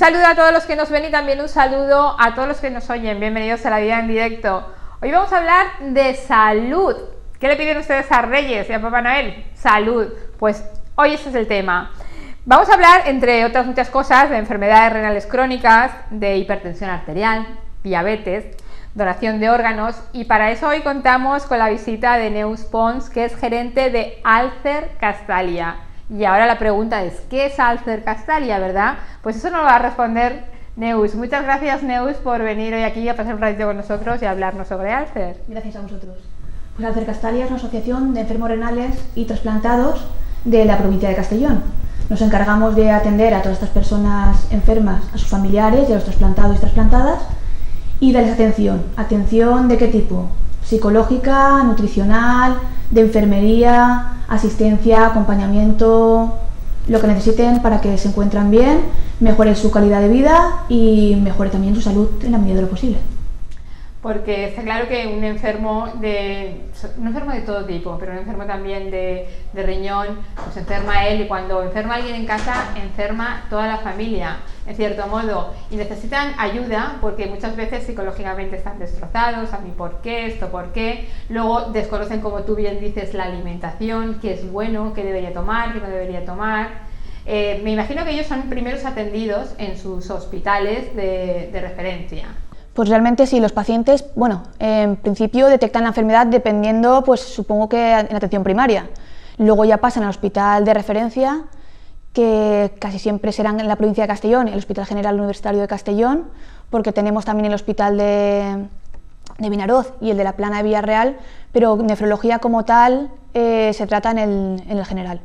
saludo a todos los que nos ven y también un saludo a todos los que nos oyen. Bienvenidos a La Vida en Directo. Hoy vamos a hablar de salud. ¿Qué le piden ustedes a Reyes y a Papá Noel? Salud. Pues hoy ese es el tema. Vamos a hablar, entre otras muchas cosas, de enfermedades renales crónicas, de hipertensión arterial, diabetes, donación de órganos, y para eso hoy contamos con la visita de Neus Pons, que es gerente de Alcer Castalia. Y ahora la pregunta es, ¿qué es Alcer Castalia, verdad? Pues eso nos lo va a responder Neus. Muchas gracias, Neus, por venir hoy aquí a pasar un ratito con nosotros y hablarnos sobre Alcer. Gracias a vosotros. Pues Alcer Castalia es una asociación de enfermos renales y trasplantados de la provincia de Castellón. Nos encargamos de atender a todas estas personas enfermas, a sus familiares y a los trasplantados y trasplantadas, y darles atención. ¿Atención de qué tipo? Psicológica, nutricional, de enfermería, asistencia, acompañamiento, lo que necesiten para que se encuentren bien, mejore su calidad de vida y mejore también su salud en la medida de lo posible. Porque está claro que un enfermo de todo tipo, pero un enfermo también de riñón, pues enferma él, y cuando enferma alguien en casa, enferma toda la familia, en cierto modo, y necesitan ayuda porque muchas veces psicológicamente están destrozados, a mí por qué, esto por qué, luego desconocen, como tú bien dices, la alimentación, qué es bueno, qué debería tomar, qué no debería tomar. Me imagino que ellos son primeros atendidos en sus hospitales de referencia. Pues realmente sí, los pacientes, en principio detectan la enfermedad dependiendo, pues supongo que en atención primaria. Luego ya pasan al hospital de referencia, que casi siempre serán en la provincia de Castellón, el Hospital General Universitario de Castellón, porque tenemos también el Hospital de Vinaroz y el de la Plana de Villarreal, pero nefrología como tal se trata en el general.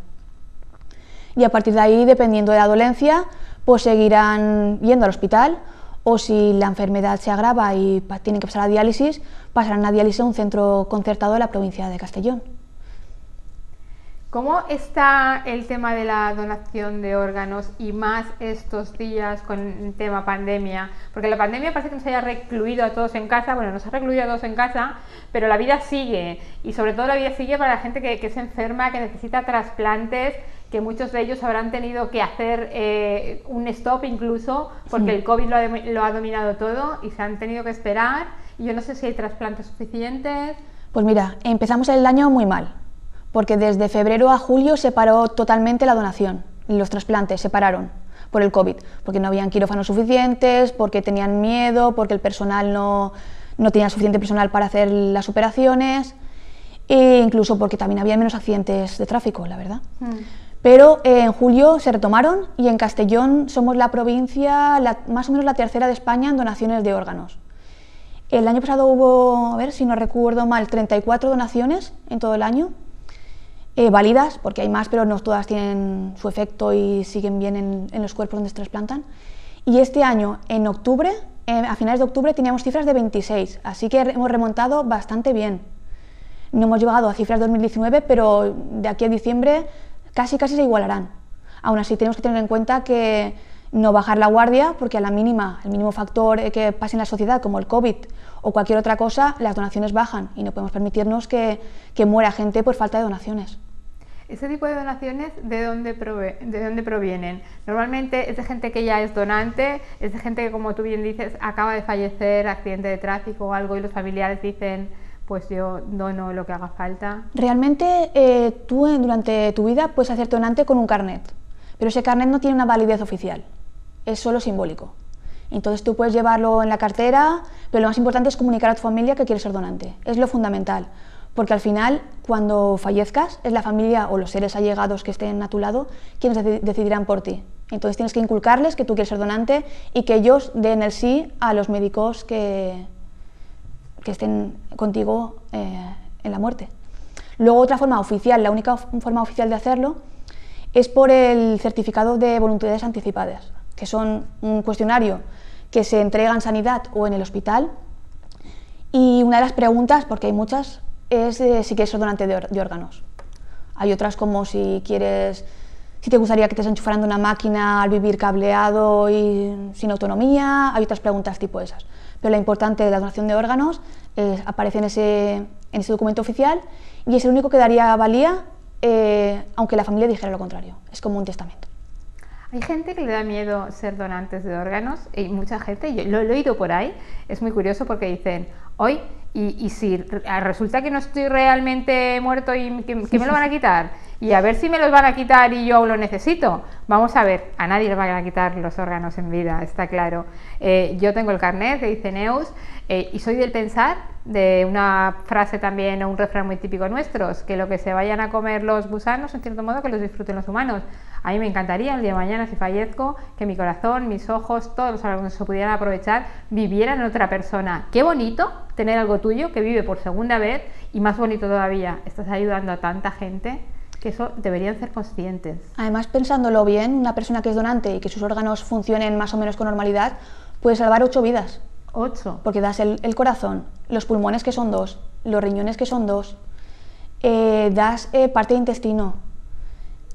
Y a partir de ahí, dependiendo de la dolencia, pues seguirán yendo al hospital, o si la enfermedad se agrava y tienen que pasar a diálisis, pasarán a diálisis a un centro concertado de la provincia de Castellón. ¿Cómo está el tema de la donación de órganos y más estos días con el tema pandemia? Porque la pandemia parece que nos haya recluido a todos en casa, nos ha recluido a todos en casa, pero la vida sigue, y sobre todo la vida sigue para la gente que se enferma, que necesita trasplantes, que muchos de ellos habrán tenido que hacer un stop incluso, porque el COVID lo ha dominado todo y se han tenido que esperar, y yo no sé si hay trasplantes suficientes. Pues mira, empezamos el año muy mal, porque desde febrero a julio se paró totalmente la donación, los trasplantes se pararon por el COVID, porque no habían quirófanos suficientes, porque tenían miedo, porque el personal no tenía suficiente personal para hacer las operaciones, e incluso porque también había menos accidentes de tráfico, la verdad. Pero en julio se retomaron, y en Castellón somos la provincia, más o menos la tercera de España en donaciones de órganos. El año pasado hubo, a ver si no recuerdo mal, 34 donaciones en todo el año, válidas, porque hay más, pero no todas tienen su efecto y siguen bien en los cuerpos donde se trasplantan. Y este año, en octubre, a finales de octubre, teníamos cifras de 26, así que hemos remontado bastante bien. No hemos llegado a cifras de 2019, pero de aquí a diciembre casi se igualarán. Aún así tenemos que tener en cuenta que no bajar la guardia, porque a la mínima, el mínimo factor que pase en la sociedad, como el COVID o cualquier otra cosa, las donaciones bajan, y no podemos permitirnos que muera gente por falta de donaciones. ¿Ese tipo de donaciones de dónde provienen? Normalmente es de gente que ya es donante, es de gente que, como tú bien dices, acaba de fallecer, accidente de tráfico o algo, y los familiares dicen, pues yo dono lo que haga falta. Realmente tú durante tu vida puedes hacerte donante con un carnet, pero ese carnet no tiene una validez oficial, es solo simbólico. Entonces tú puedes llevarlo en la cartera, pero lo más importante es comunicar a tu familia que quieres ser donante, es lo fundamental, porque al final, cuando fallezcas, es la familia o los seres allegados que estén a tu lado quienes decidirán por ti. Entonces tienes que inculcarles que tú quieres ser donante y que ellos den el sí a los médicos que estén contigo en la muerte. Luego, otra forma oficial, la única forma oficial de hacerlo, es por el certificado de voluntades anticipadas, que son un cuestionario que se entrega en sanidad o en el hospital, y una de las preguntas, porque hay muchas, es si quieres ser donante de órganos. Hay otras como si te gustaría que te enchufaran de una máquina al vivir cableado y sin autonomía. Hay otras preguntas tipo esas. Pero lo importante de la donación de órganos aparece en ese documento oficial, y es el único que daría valía, aunque la familia dijera lo contrario. Es como un testamento. Hay gente que le da miedo ser donantes de órganos y mucha gente, yo lo he oído por ahí, es muy curioso porque dicen, hoy, y si resulta que no estoy realmente muerto y que me lo van a quitar, y a ver si me los van a quitar y yo aún lo necesito. Vamos a ver, a nadie le van a quitar los órganos en vida, está claro. Yo tengo el carnet que dice Neus y soy del pensar, de una frase también o un refrán muy típico nuestros, que lo que se vayan a comer los gusanos, en cierto modo, que los disfruten los humanos. A mí me encantaría el día de mañana, si fallezco, que mi corazón, mis ojos, todos los órganos se pudieran aprovechar, vivieran en otra persona. Qué bonito tener algo tuyo que vive por segunda vez, y más bonito todavía, estás ayudando a tanta gente, que eso deberían ser conscientes. Además, pensándolo bien, una persona que es donante y que sus órganos funcionen más o menos con normalidad, puede salvar 8 vidas. 8. Porque das el corazón, los pulmones, que son 2, los riñones, que son 2, das parte de intestino,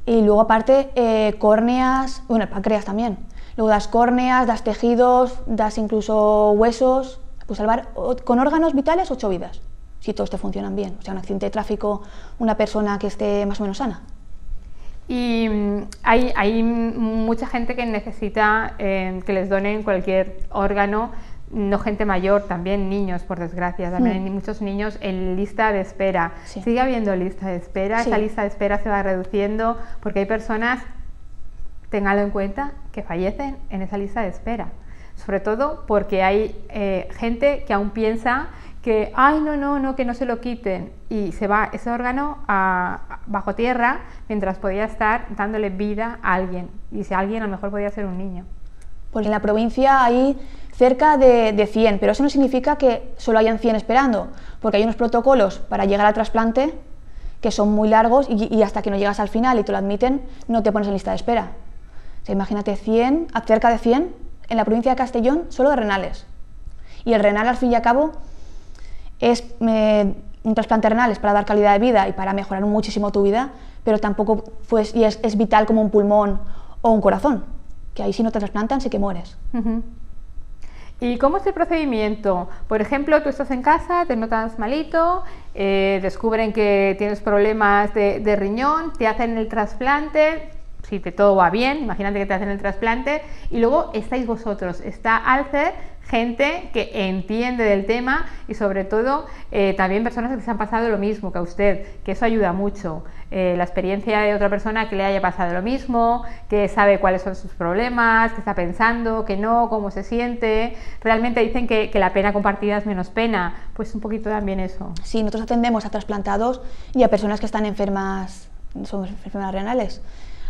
y luego aparte córneas, bueno, el páncreas también. Luego das córneas, das tejidos, das incluso huesos. Puedes salvar con órganos vitales 8 vidas, si todos te funcionan bien. O sea, un accidente de tráfico, una persona que esté más o menos sana. Y hay mucha gente que necesita que les donen cualquier órgano, no gente mayor, también niños, por desgracia, también hay muchos niños en lista de espera. Sí. Sigue habiendo lista de espera, Sí. esa lista de espera se va reduciendo porque hay personas, ténganlo en cuenta, que fallecen en esa lista de espera. Sobre todo porque hay gente que aún piensa que, ay, no, que no se lo quiten, y se va ese órgano bajo tierra mientras podía estar dándole vida a alguien, y si alguien a lo mejor podía ser un niño. Porque en la provincia hay cerca de 100, pero eso no significa que solo hayan 100 esperando, porque hay unos protocolos para llegar al trasplante que son muy largos, y hasta que no llegas al final y te lo admiten, no te pones en lista de espera. O sea, imagínate 100, cerca de 100, en la provincia de Castellón, solo de renales. Y el renal, al fin y al cabo, es un trasplante renal es para dar calidad de vida y para mejorar muchísimo tu vida, pero tampoco pues, y es vital como un pulmón o un corazón, que ahí si no te trasplantan sí que mueres. ¿Y cómo es el procedimiento? Por ejemplo, tú estás en casa, te notas malito, descubren que tienes problemas de riñón, te hacen el trasplante, si todo va bien, imagínate que te hacen el trasplante, y luego estáis vosotros, está Alcer, gente que entiende del tema, y sobre todo también personas que se han pasado lo mismo que a usted, que eso ayuda mucho. La experiencia de otra persona que le haya pasado lo mismo, que sabe cuáles son sus problemas, que está pensando, que no, cómo se siente. Realmente dicen que la pena compartida es menos pena, pues un poquito también eso. Sí, nosotros atendemos a trasplantados y a personas que están enfermas, son enfermedades renales.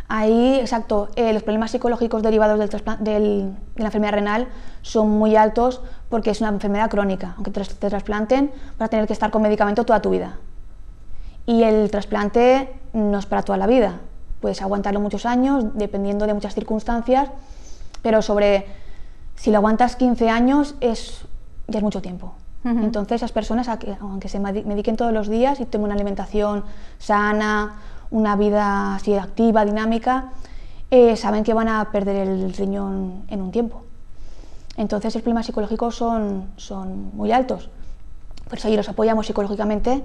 Ahí, exacto, los problemas psicológicos derivados de la enfermedad renal son muy altos porque es una enfermedad crónica. Aunque te trasplanten, vas a tener que estar con medicamento toda tu vida. Y el trasplante no es para toda la vida. Puedes aguantarlo muchos años, dependiendo de muchas circunstancias, pero si lo aguantas 15 años, ya es mucho tiempo. Entonces, esas personas, aunque se mediquen todos los días y tengan una alimentación sana, una vida así activa, dinámica, saben que van a perder el riñón en un tiempo. Entonces los problemas psicológicos son muy altos. Por eso ahí los apoyamos psicológicamente,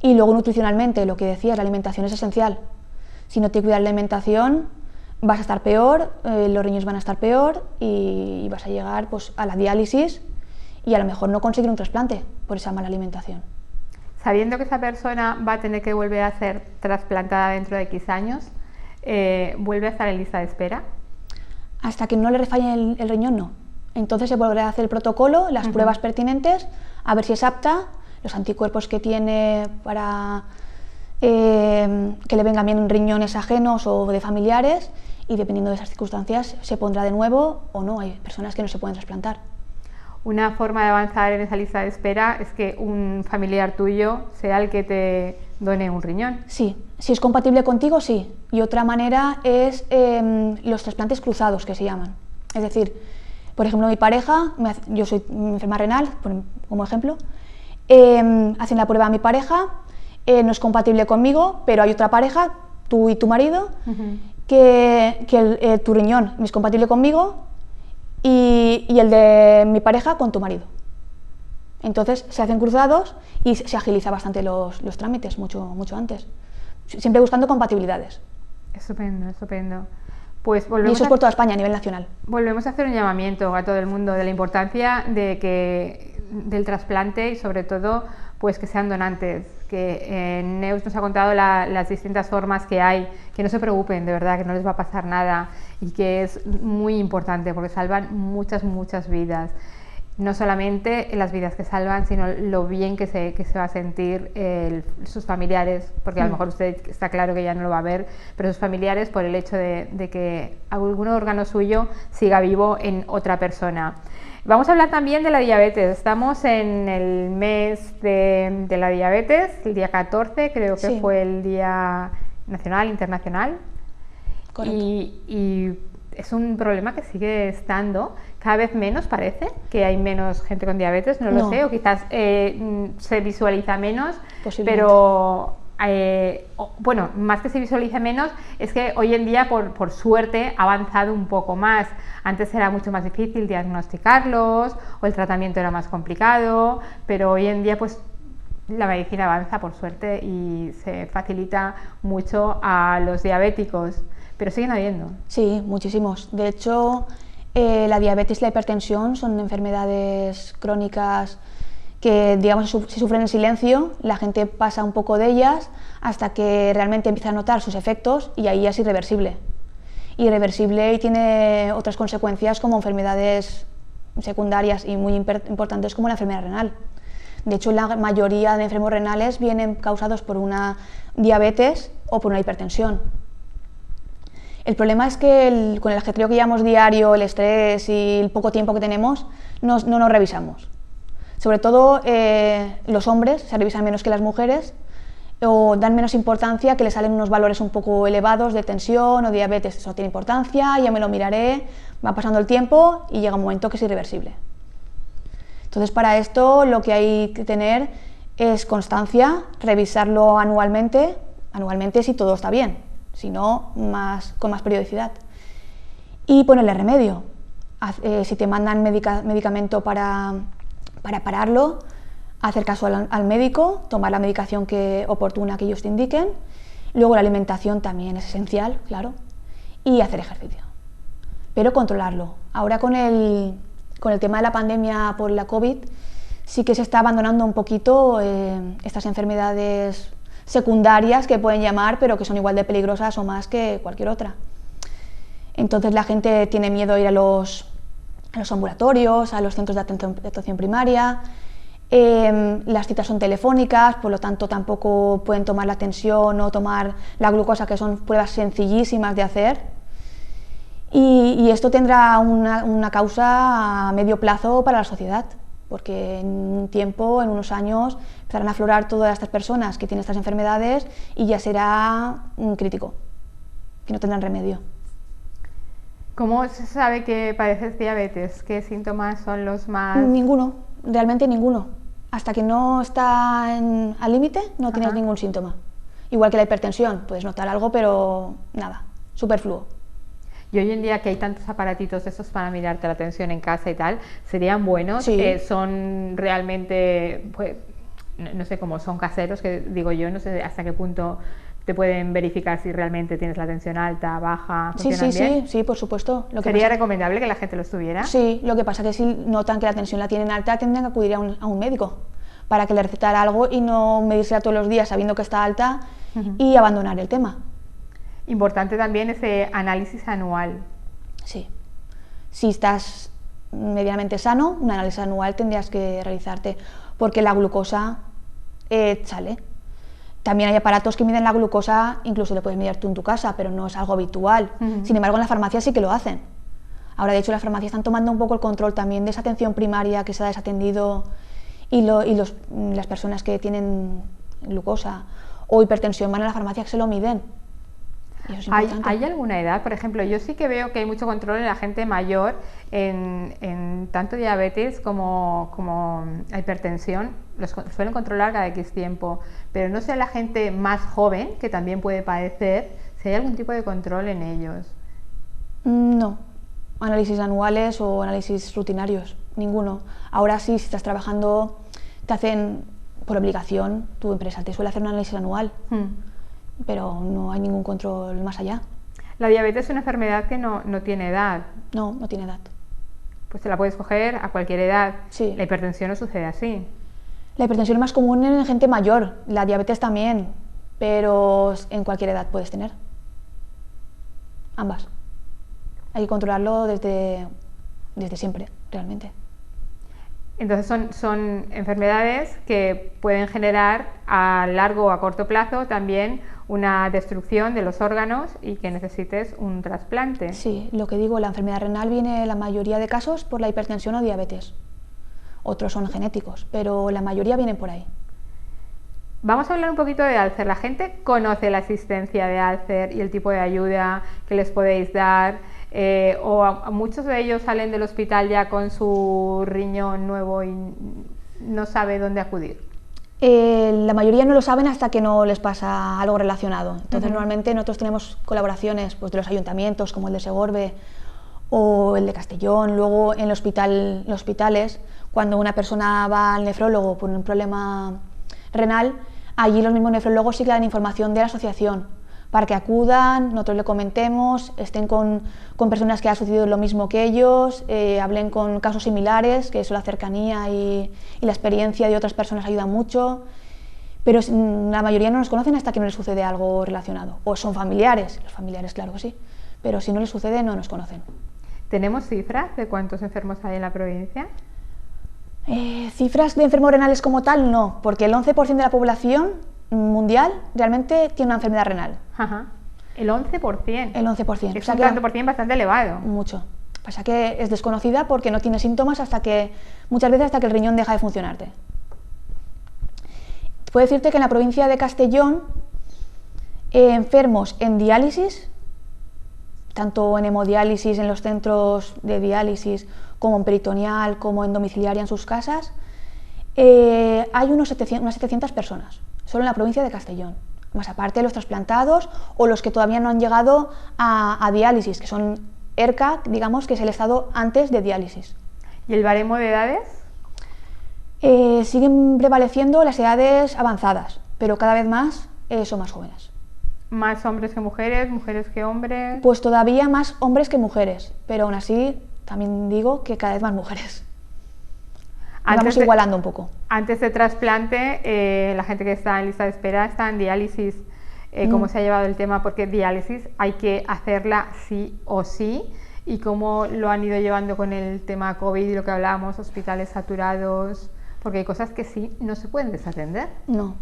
y luego nutricionalmente, lo que decías, la alimentación es esencial. Si no te cuidas la alimentación, vas a estar peor, los riñones van a estar peor, y vas a llegar pues, a la diálisis y a lo mejor no conseguir un trasplante por esa mala alimentación. Sabiendo que esa persona va a tener que volver a ser trasplantada dentro de X años, ¿vuelve a estar en lista de espera? Hasta que no le refalle el riñón, no. Entonces se volverá a hacer el protocolo, las pruebas pertinentes, a ver si es apta, los anticuerpos que tiene para que le vengan bien riñones ajenos o de familiares, y dependiendo de esas circunstancias se pondrá de nuevo o no. Hay personas que no se pueden trasplantar. Una forma de avanzar en esa lista de espera es que un familiar tuyo sea el que te done un riñón. Sí, si es compatible contigo, sí. Y otra manera es los trasplantes cruzados, que se llaman. Es decir, por ejemplo, mi pareja, yo soy enferma renal, como ejemplo, hacen la prueba a mi pareja, no es compatible conmigo, pero hay otra pareja, tú y tu marido, que tu riñón no es compatible conmigo, y el de mi pareja con tu marido. Entonces se hacen cruzados y se agiliza bastante los trámites, mucho antes. Siempre buscando compatibilidades. Estupendo, estupendo. Pues Y eso es por toda España, a nivel nacional. volvemos a hacer un llamamiento a todo el mundo de la importancia del trasplante y sobre todo pues que sean donantes, que Neus nos ha contado las distintas formas que hay, que no se preocupen, de verdad, que no les va a pasar nada y que es muy importante porque salvan muchas vidas. No solamente las vidas que salvan, sino lo bien que se va a sentir sus familiares, porque a lo mejor usted está claro que ya no lo va a ver, pero sus familiares por el hecho de que algún órgano suyo siga vivo en otra persona. Vamos a hablar también de la diabetes. Estamos en el mes de la diabetes, el día 14, creo que fue el día nacional, internacional. Correcto. Y es un problema que sigue estando, cada vez menos parece, que hay menos gente con diabetes, no lo sé, o quizás se visualiza menos, pero bueno, más que se visualice menos, es que hoy en día, por suerte, ha avanzado un poco más. Antes era mucho más difícil diagnosticarlos, o el tratamiento era más complicado, pero hoy en día, pues, la medicina avanza, por suerte, y se facilita mucho a los diabéticos. Pero siguen habiendo. Sí, muchísimos. De hecho, la diabetes y la hipertensión son enfermedades crónicas que, digamos, se sufren en silencio, la gente pasa un poco de ellas hasta que realmente empieza a notar sus efectos y ahí es irreversible. Irreversible y tiene otras consecuencias como enfermedades secundarias y muy importantes como la enfermedad renal. De hecho, la mayoría de enfermos renales vienen causados por una diabetes o por una hipertensión. El problema es que con el ajetreo que llevamos diario, el estrés y el poco tiempo que tenemos, no nos revisamos. Sobre todo los hombres se revisan menos que las mujeres o dan menos importancia, que les salen unos valores un poco elevados de tensión o diabetes. Eso no tiene importancia, ya me lo miraré, va pasando el tiempo y llega un momento que es irreversible. Entonces, para esto lo que hay que tener es constancia, revisarlo anualmente si todo está bien, si no, con más periodicidad. Y ponerle remedio. Si te mandan medicamento para pararlo, hacer caso al médico, tomar la medicación oportuna que ellos te indiquen. Luego la alimentación también es esencial, claro, y hacer ejercicio. Pero controlarlo. Ahora con el tema de la pandemia por la COVID, sí que se está abandonando un poquito estas enfermedades secundarias que pueden llamar, pero que son igual de peligrosas o más que cualquier otra. Entonces la gente tiene miedo a ir a los ambulatorios, a los centros de atención primaria. Las citas son telefónicas, por lo tanto tampoco pueden tomar la tensión o tomar la glucosa, que son pruebas sencillísimas de hacer. Y esto tendrá una causa a medio plazo para la sociedad, porque en un tiempo, en unos años, empezarán a aflorar todas estas personas que tienen estas enfermedades y ya será crítico, que no tendrán remedio. ¿Cómo se sabe que padeces diabetes? ¿Qué síntomas son los más...? Ninguno, realmente ninguno. Hasta que no está al límite no tienes ningún síntoma. Igual que la hipertensión, puedes notar algo, pero nada, superfluo. Y hoy en día que hay tantos aparatitos esos para mirarte la tensión en casa y tal, ¿serían buenos? Sí. ¿Son realmente, pues, no sé cómo son caseros, que digo yo, no sé hasta qué punto te pueden verificar si realmente tienes la tensión alta, baja, funcionan bien? Sí, por supuesto. ¿Sería recomendable que la gente lo estuviera? Sí, lo que pasa es que si notan que la tensión la tienen alta, tendrán que acudir a un médico para que le recetara algo y no medírsela todos los días sabiendo que está alta y abandonar el tema. Importante también ese análisis anual. Sí. Si estás medianamente sano, un análisis anual tendrías que realizarte, porque la glucosa sale. También hay aparatos que miden la glucosa, incluso le puedes medir tú en tu casa, pero no es algo habitual. Sin embargo, en la farmacia sí que lo hacen. Ahora, de hecho, las farmacias están tomando un poco el control también de esa atención primaria que se ha desatendido y las personas que tienen glucosa o hipertensión van a la farmacia que se lo miden. ¿Hay alguna edad? Por ejemplo, yo sí que veo que hay mucho control en la gente mayor en tanto diabetes como hipertensión. Los suelen controlar cada X tiempo, pero no sé la gente más joven que también puede padecer, si hay algún tipo de control en ellos. No, análisis anuales o análisis rutinarios, ninguno. Ahora sí, si estás trabajando, te hacen por obligación, tu empresa te suele hacer un análisis anual. Pero no hay ningún control más allá. La diabetes es una enfermedad que no tiene edad. No, no tiene edad. Pues te la puedes coger a cualquier edad. Sí. La hipertensión no sucede así. La hipertensión es más común en gente mayor, la diabetes también, pero en cualquier edad puedes tener. Ambas. Hay que controlarlo desde siempre, realmente. Entonces son enfermedades que pueden generar a largo o a corto plazo también una destrucción de los órganos y que necesites un trasplante. Sí, lo que digo, la enfermedad renal viene en la mayoría de casos por la hipertensión o diabetes. Otros son genéticos, pero la mayoría vienen por ahí. Vamos a hablar un poquito de Alcer. ¿La gente conoce la existencia de Alcer y el tipo de ayuda que les podéis dar? Muchos de ellos salen del hospital ya con su riñón nuevo y no sabe dónde acudir. La mayoría no lo saben hasta que no les pasa algo relacionado. Entonces, normalmente nosotros tenemos colaboraciones pues, de los ayuntamientos, como el de Segorbe o el de Castellón. Luego, en los hospitales, cuando una persona va al nefrólogo por un problema renal, allí los mismos nefrólogos sí que dan información de la asociación para que acudan, nosotros le comentemos, estén con personas que ha sucedido lo mismo que ellos, hablen con casos similares, que eso, la cercanía y la experiencia de otras personas ayuda mucho, pero la mayoría no nos conocen hasta que no les sucede algo relacionado, o son familiares, los familiares claro que sí, pero si no les sucede no nos conocen. ¿Tenemos cifras de cuántos enfermos hay en la provincia? Cifras de enfermos renales como tal no, porque el 11% de la población mundial realmente tiene una enfermedad renal. Ajá. El 11%. El 11%. Es un tanto por cien bastante elevado. Mucho. Pasa que es desconocida porque no tiene síntomas muchas veces hasta que el riñón deja de funcionarte. Puedo decirte que en la provincia de Castellón, enfermos en diálisis, tanto en hemodiálisis en los centros de diálisis, como en peritoneal, como en domiciliaria en sus casas, hay unas 700 personas, solo en la provincia de Castellón. Más aparte de los trasplantados o los que todavía no han llegado a diálisis, que son ERCA, digamos, que es el estado antes de diálisis. ¿Y el baremo de edades? Siguen prevaleciendo las edades avanzadas, pero cada vez más son más jóvenes. ¿Más hombres que mujeres, mujeres que hombres? Pues todavía más hombres que mujeres, pero aún así también digo que cada vez más mujeres. Vamos igualando un poco. Antes de trasplante, la gente que está en lista de espera está en diálisis. ¿Cómo se ha llevado el tema? Porque diálisis hay que hacerla sí o sí. ¿Y cómo lo han ido llevando con el tema COVID y lo que hablábamos, hospitales saturados? Porque hay cosas que sí no se pueden desatender. No,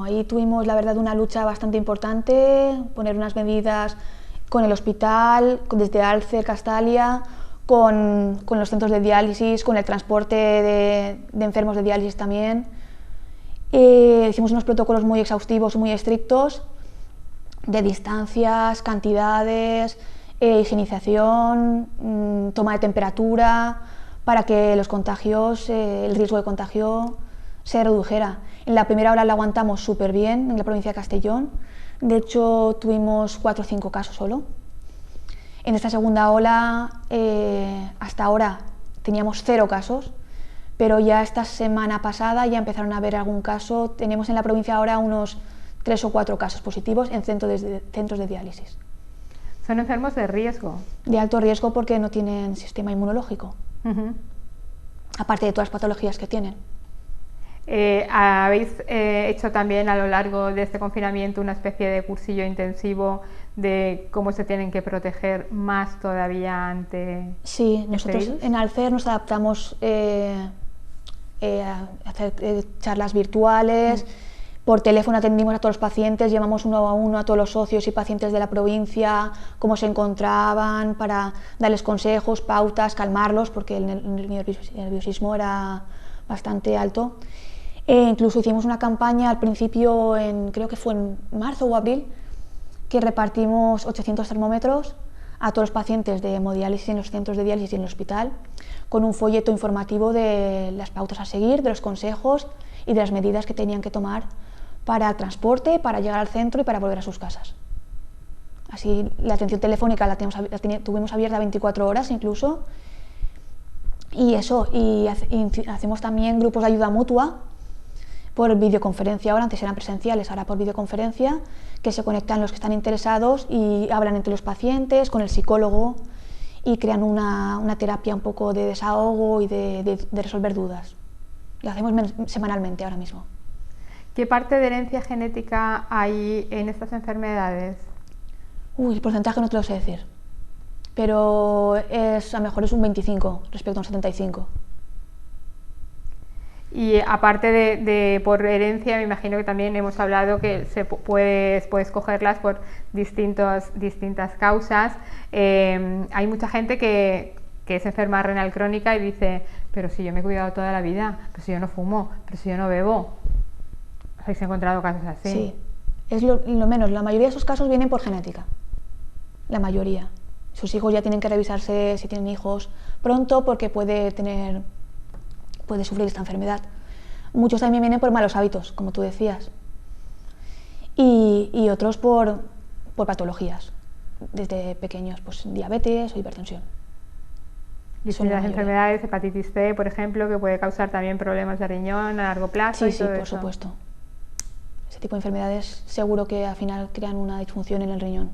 ahí tuvimos la verdad una lucha bastante importante, poner unas medidas con el hospital, desde Alcer, Castalia, con los centros de diálisis, con el transporte de enfermos de diálisis también. Hicimos unos protocolos muy exhaustivos, muy estrictos, de distancias, cantidades, higienización, toma de temperatura, para que los contagios, el riesgo de contagio se redujera. En la primera ola la aguantamos súper bien en la provincia de Castellón, de hecho tuvimos 4 o 5 casos solo. En esta segunda ola, hasta ahora teníamos 0 casos, pero ya esta semana pasada ya empezaron a haber algún caso. Tenemos en la provincia ahora unos 3 o 4 casos positivos en centros de diálisis. ¿Son enfermos de riesgo? De alto riesgo porque no tienen sistema inmunológico, aparte de todas las patologías que tienen. ¿Habéis hecho también a lo largo de este confinamiento una especie de cursillo intensivo de cómo se tienen que proteger más todavía ante Sí, nosotros en Alcer nos adaptamos a hacer charlas virtuales, por teléfono atendimos a todos los pacientes, llamamos uno a uno a todos los socios y pacientes de la provincia, cómo se encontraban, para darles consejos, pautas, calmarlos, porque el nerviosismo era bastante alto. Incluso hicimos una campaña al principio, creo que fue en marzo o abril, que repartimos 800 termómetros a todos los pacientes de hemodiálisis en los centros de diálisis y en el hospital, con un folleto informativo de las pautas a seguir, de los consejos y de las medidas que tenían que tomar para el transporte, para llegar al centro y para volver a sus casas. Así, la atención telefónica la tuvimos abierta 24 horas incluso, y hacemos también grupos de ayuda mutua por videoconferencia. Ahora antes eran presenciales, ahora por videoconferencia, que se conectan los que están interesados y hablan entre los pacientes, con el psicólogo, y crean una terapia un poco de desahogo y de resolver dudas. Lo hacemos semanalmente ahora mismo. ¿Qué parte de herencia genética hay en estas enfermedades? El porcentaje no te lo sé decir, pero a lo mejor es un 25 respecto a un 75. Y aparte de por herencia, me imagino que también hemos hablado que puedes cogerlas por distintas causas. Hay mucha gente que es enferma renal crónica y dice, pero si yo me he cuidado toda la vida, pero si yo no fumo, pero si yo no bebo. ¿Habéis encontrado casos así? Sí, es lo menos. La mayoría de esos casos vienen por genética. La mayoría. Sus hijos ya tienen que revisarse si tienen hijos pronto porque puede sufrir esta enfermedad. Muchos también vienen por malos hábitos, como tú decías, y otros por patologías, desde pequeños, pues diabetes o hipertensión. Y son las enfermedades, hepatitis C, por ejemplo, que puede causar también problemas de riñón a largo plazo. Sí, por supuesto. Ese tipo de enfermedades seguro que al final crean una disfunción en el riñón.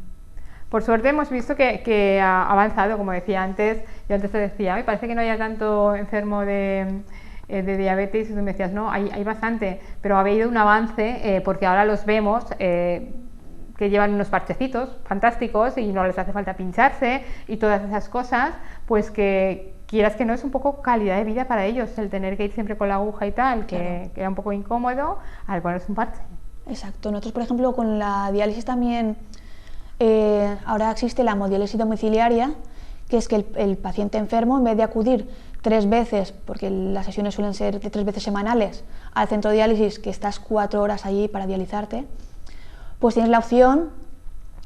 Por suerte hemos visto que ha avanzado, como decía antes. Yo antes te decía, me parece que no haya tanto enfermo de diabetes, y tú me decías, no, hay bastante, pero ha habido un avance porque ahora los vemos que llevan unos parchecitos fantásticos y no les hace falta pincharse y todas esas cosas, pues que quieras que no, es un poco calidad de vida para ellos el tener que ir siempre con la aguja y tal, que era un poco incómodo al ponerse un parche. Exacto. Nosotros, por ejemplo, con la diálisis también, ahora existe la hemodiálisis domiciliaria, que es que el paciente enfermo, en vez de acudir 3 veces, porque las sesiones suelen ser de 3 veces semanales, al centro de diálisis, que estás 4 horas allí para dializarte, pues tienes la opción,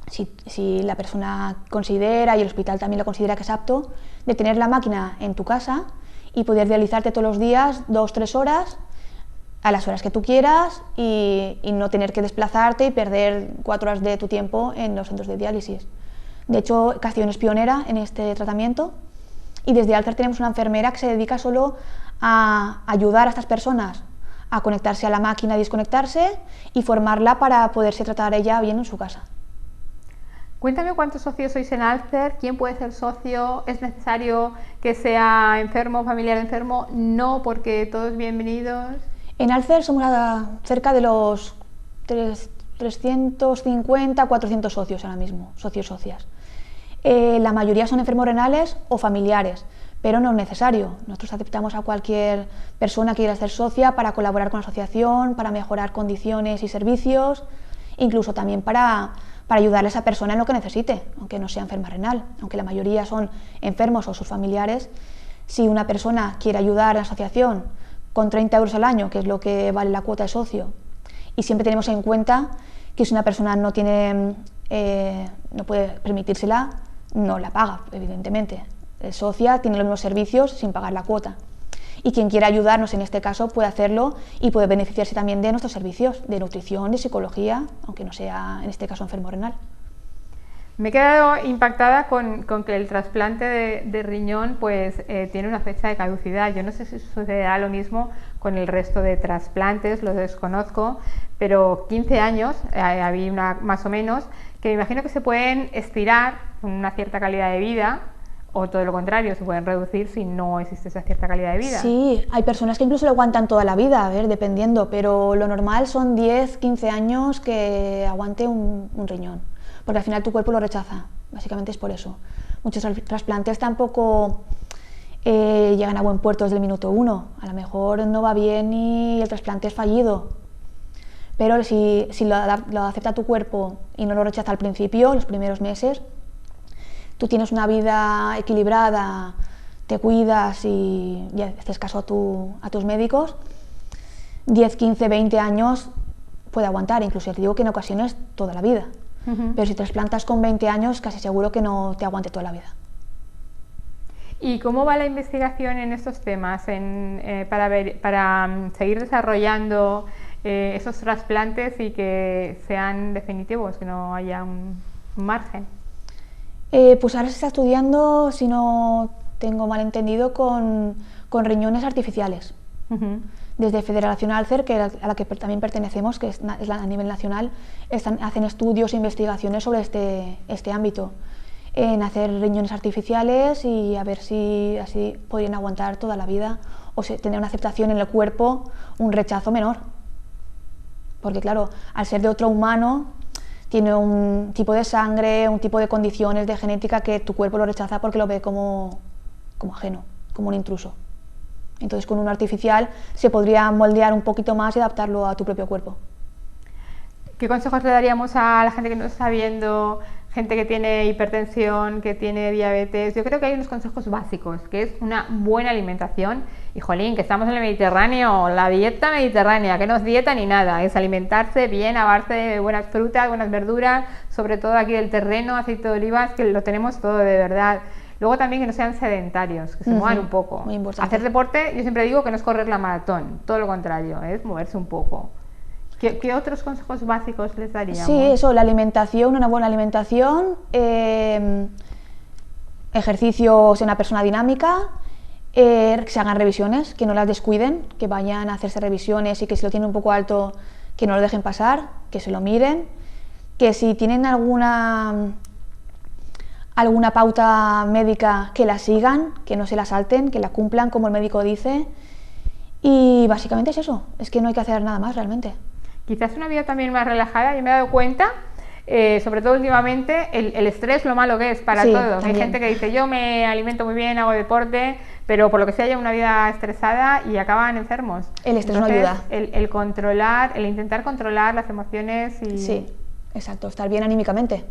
si la persona considera y el hospital también lo considera que es apto, de tener la máquina en tu casa y poder dializarte todos los días 2-3 horas, a las horas que tú quieras, y no tener que desplazarte y perder 4 horas de tu tiempo en los centros de diálisis. De hecho, Castellón es pionera en este tratamiento y desde Alcer tenemos una enfermera que se dedica solo a ayudar a estas personas a conectarse a la máquina y desconectarse y formarla para poderse tratar ella bien en su casa. Cuéntame cuántos socios sois en Alcer, quién puede ser socio, es necesario que sea enfermo, familiar enfermo, no, porque todos bienvenidos. En Alcer somos cerca de los 350, 400 socios ahora mismo, socios-socias. La mayoría son enfermos renales o familiares, pero no es necesario. Nosotros aceptamos a cualquier persona que quiera ser socia para colaborar con la asociación, para mejorar condiciones y servicios, incluso también para ayudarle a esa persona en lo que necesite, aunque no sea enferma renal, aunque la mayoría son enfermos o sus familiares. Si una persona quiere ayudar a la asociación con 30 euros al año, que es lo que vale la cuota de socio, y siempre tenemos en cuenta que si una persona no puede permitírsela, no la paga, evidentemente. Es socia, tiene los mismos servicios sin pagar la cuota. Y quien quiera ayudarnos en este caso puede hacerlo y puede beneficiarse también de nuestros servicios de nutrición, de psicología, aunque no sea en este caso enfermo renal. Me he quedado impactada con que el trasplante de riñón pues tiene una fecha de caducidad. Yo no sé si sucederá lo mismo con el resto de trasplantes, lo desconozco, pero 15 años, había una más o menos, que me imagino que se pueden estirar con una cierta calidad de vida, o todo lo contrario, se pueden reducir si no existe esa cierta calidad de vida. Sí, hay personas que incluso lo aguantan toda la vida, a ver, dependiendo, pero lo normal son 10, 15 años que aguante un riñón, porque al final tu cuerpo lo rechaza, básicamente es por eso. Muchos trasplantes tampoco llegan a buen puerto desde el minuto 1, a lo mejor no va bien y el trasplante es fallido, pero si lo acepta tu cuerpo y no lo rechaza al principio, los primeros meses, tú tienes una vida equilibrada, te cuidas y haces caso a tus médicos, 10, 15, 20 años puede aguantar, incluso te digo que en ocasiones toda la vida. Pero si trasplantas con 20 años, casi seguro que no te aguante toda la vida. ¿Y cómo va la investigación en estos temas para seguir desarrollando esos trasplantes y que sean definitivos, que no haya un margen? Pues ahora se está estudiando, si no tengo mal entendido, con riñones artificiales. Desde Federación Alcer, a la que también pertenecemos, que es a nivel nacional, hacen estudios e investigaciones sobre este ámbito, en hacer riñones artificiales y a ver si así podrían aguantar toda la vida o tener una aceptación en el cuerpo, un rechazo menor. Porque claro, al ser de otro humano, tiene un tipo de sangre, un tipo de condiciones de genética que tu cuerpo lo rechaza porque lo ve como ajeno, como un intruso. Entonces con un artificial se podría moldear un poquito más y adaptarlo a tu propio cuerpo. ¿Qué consejos le daríamos a la gente que nos está viendo, gente que tiene hipertensión, que tiene diabetes? Yo creo que hay unos consejos básicos, que es una buena alimentación. Y jolín, que estamos en el Mediterráneo, la dieta mediterránea, que no es dieta ni nada, es alimentarse bien a base de buenas frutas, buenas verduras, sobre todo aquí del terreno, aceite de olivas, que lo tenemos todo de verdad. Luego también que no sean sedentarios, que se muevan un poco. Muy importante. Hacer deporte, yo siempre digo que no es correr la maratón, todo lo contrario, es moverse un poco. ¿Qué otros consejos básicos les daríamos? Sí, eso, la alimentación, una buena alimentación, ejercicios en una persona dinámica, que se hagan revisiones, que no las descuiden, que vayan a hacerse revisiones y que si lo tienen un poco alto, que no lo dejen pasar, que se lo miren, que si tienen alguna pauta médica que la sigan, que no se la salten, que la cumplan como el médico dice. Y básicamente es eso, es que no hay que hacer nada más realmente. Quizás una vida también más relajada, yo me he dado cuenta, sobre todo últimamente, el estrés lo malo que es para todos. También. Hay gente que dice, yo me alimento muy bien, hago deporte, pero por lo que sea lleva una vida estresada y acaban enfermos. El estrés no ayuda. El controlar, el intentar controlar las emociones y... Sí, exacto, estar bien anímicamente.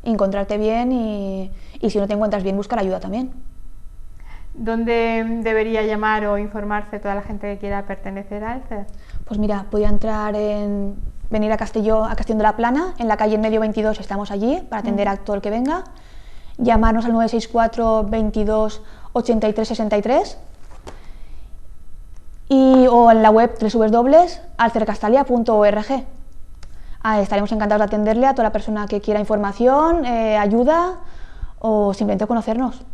Encontrarte bien y si no te encuentras bien, buscar ayuda también. ¿Dónde debería llamar o informarse toda la gente que quiera pertenecer a Alcer? Pues mira, podría venir a Castellón de la Plana, en la calle en medio 22, estamos allí para atender a todo el que venga. Llamarnos al 964 22 83 63 o en la web www.alcercastalia.org. Estaremos encantados de atenderle a toda la persona que quiera información, ayuda o simplemente conocernos.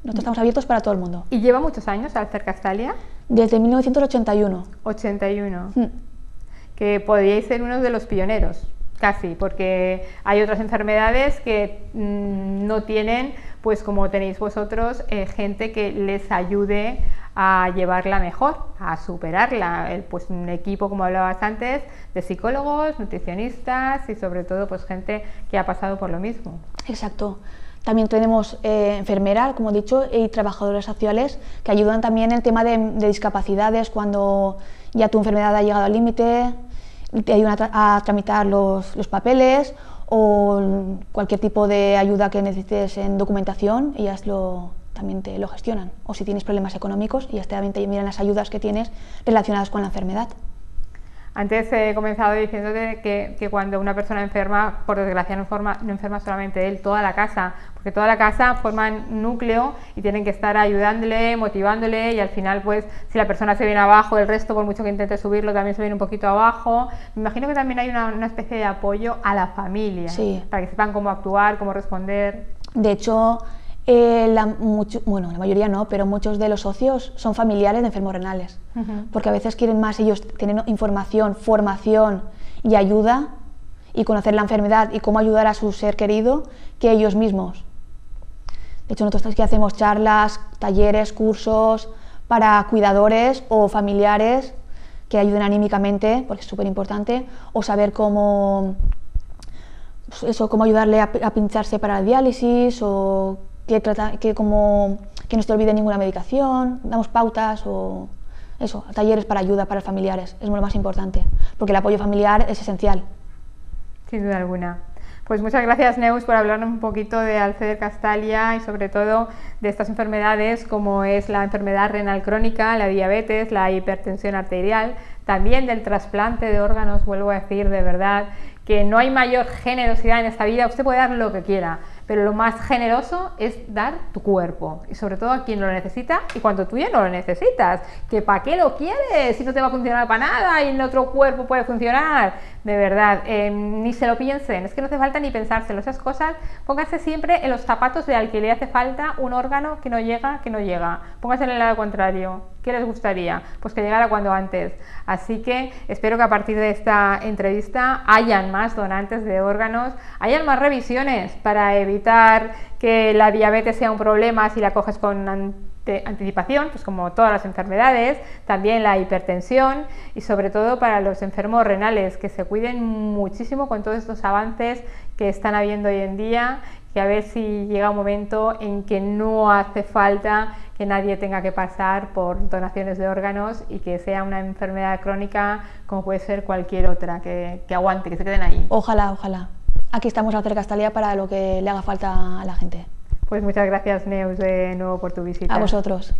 Nosotros estamos abiertos para todo el mundo. ¿Y lleva muchos años Alcer Castalia? Desde 1981. 81. Que podríais ser uno de los pioneros, casi, porque hay otras enfermedades que no tienen, pues como tenéis vosotros, gente que les ayude a llevarla mejor, a superarla, pues un equipo, como hablabas antes, de psicólogos, nutricionistas y sobre todo pues gente que ha pasado por lo mismo. Exacto. También tenemos enfermeras, como he dicho, y trabajadores sociales que ayudan también en el tema de discapacidades cuando ya tu enfermedad ha llegado al límite, te ayudan a tramitar los papeles o cualquier tipo de ayuda que necesites en documentación, ellas también te lo gestionan. O si tienes problemas económicos, ellas también te miran las ayudas que tienes relacionadas con la enfermedad. Antes he comenzado diciéndote que cuando una persona enferma, por desgracia no enferma solamente él, toda la casa, porque toda la casa forman núcleo y tienen que estar ayudándole, motivándole y al final pues si la persona se viene abajo, el resto por mucho que intente subirlo también se viene un poquito abajo. Me imagino que también hay una especie de apoyo a la familia, sí, para que sepan cómo actuar, cómo responder. De hecho, la mayoría no, pero muchos de los socios son familiares de enfermos renales, porque a veces quieren más ellos tener información, formación y ayuda y conocer la enfermedad y cómo ayudar a su ser querido que ellos mismos. De hecho, nosotros aquí hacemos charlas, talleres, cursos para cuidadores o familiares que ayuden anímicamente, porque es súper importante, o saber cómo ayudarle a pincharse para la diálisis o que no se te olvide ninguna medicación, damos pautas o talleres para ayuda para los familiares, es lo más importante, porque el apoyo familiar es esencial. Sin duda alguna. Pues muchas gracias, Neus, por hablarnos un poquito de Alcer Castalia y sobre todo de estas enfermedades como es la enfermedad renal crónica, la diabetes, la hipertensión arterial, también del trasplante de órganos. Vuelvo a decir de verdad que no hay mayor generosidad en esta vida, usted puede dar lo que quiera, pero lo más generoso es dar tu cuerpo, y sobre todo a quien lo necesita y cuando tú ya no lo necesitas, que para qué lo quieres si no te va a funcionar para nada y en otro cuerpo puede funcionar. De verdad, ni se lo piensen, es que no hace falta ni pensárselo, esas cosas. Pónganse siempre en los zapatos de al que le hace falta un órgano que no llega, pónganse en el lado contrario. ¿Qué les gustaría? Pues que llegara cuando antes. Así que espero que a partir de esta entrevista hayan más donantes de órganos, hayan más revisiones para evitar que la diabetes sea un problema si la coges con anticipación, pues como todas las enfermedades, también la hipertensión y sobre todo para los enfermos renales, que se cuiden muchísimo con todos estos avances que están habiendo hoy en día, que a ver si llega un momento en que no hace falta que nadie tenga que pasar por donaciones de órganos y que sea una enfermedad crónica como puede ser cualquier otra, que aguante, que se queden ahí. Ojalá, ojalá. Aquí estamos al Castalia para lo que le haga falta a la gente. Pues muchas gracias, Neus, de nuevo por tu visita. A vosotros.